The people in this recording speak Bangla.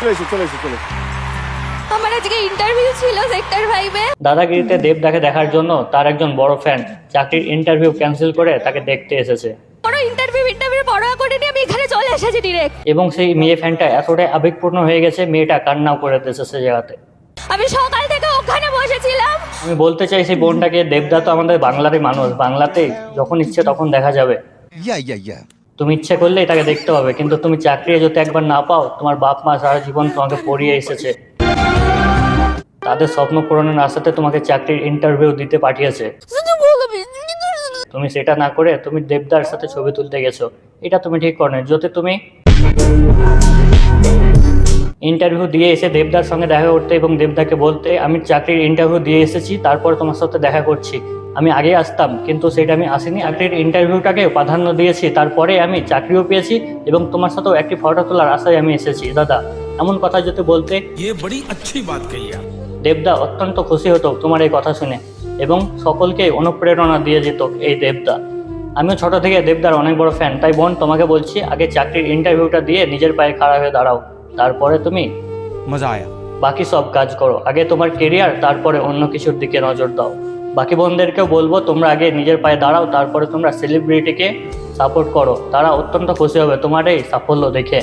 চলে এসো। আমার আজকে ইন্টারভিউ ছিল সেক্টর 5 এ। দাদাগিরিতে দেবদাকে দেখার জন্য তার একজন বড় ফ্যান চাকরির ইন্টারভিউ ক্যান্সেল করে তাকে দেখতে এসেছে বড় ইন্টারভিউ পড়া করে নিয়ে আমি এখানে চলে এসেছি ডিরেক্ট। এবং সেই মেয়ে ফ্যানটা এতটাই আবেগপূর্ণ হয়ে গেছে, মেয়েটা কান্নাও করে দিয়েছে সে জায়গাতে। আমি সকাল থেকে ওখানে বসেছিলাম। আমি বলতে চাই সেই বোনটাকে, দেবদা তো আমাদের বাংলারই মানুষ, বাংলাতেই যখন ইচ্ছে তখন দেখা যাবে। তুমি ইচ্ছে করলেই তাকে দেখতে পাবে, কিন্তু তুমি চাকরি যদি একবার না পাও, তোমার বাপ মা সারা জীবন তোমাকে পড়িয়ে এসেছে, তাদের স্বপ্ন পূরণের আশাতে তোমাকে চাকরির ইন্টারভিউ দিতে পাঠিয়েছে। তুমি সেটা না করে তুমি দেবদার সাথে ছবি তুলতে গেছো, এটা তুমি ঠিক করো না। যদি তুমি ইন্টারভিউ দিয়ে এসে দেবদার সঙ্গে দেখা করতে এবং দেবদাকে বলতে আমি চাকরির ইন্টারভিউ দিয়ে এসেছি, তারপর তোমার সাথে দেখা করছি, আমি আগে আসতাম কিন্তু সেটা আমি আসিনি, চাকরির ইন্টারভিউটাকে প্রাধান্য দিয়েছি, তারপরে আমি চাকরিও পেয়েছি এবং তোমার সাথেও একটি ফটো তোলার আশায় আমি এসেছি দাদা, এমন কথা যদি বলতে দেবদা অত্যন্ত খুশি হতো তোমার এই কথা শুনে এবং সকলকে অনুপ্রেরণা দিয়ে যেত এই দেবদা। আমিও ছোট থেকে দেবদার অনেক বড় ফ্যান, তাই বোন তোমাকে বলছি আগে চাকরির ইন্টারভিউটা দিয়ে নিজের পায়ে খাড়া হয়ে দাঁড়াও, তারপরে তুমি মজা আয়া বাকি সব কাজ করো। আগে তোমার কেরিয়ার, তারপরে অন্য কিছুর দিকে নজর দাও। বাকি বোনদেরকেও বলবো তোমরা আগে নিজের পায়ে দাঁড়াও, তারপরে তোমরা সেলিব্রিটিকে সাপোর্ট করো, তারা অত্যন্ত খুশি হবে তোমার এই সাফল্য দেখে।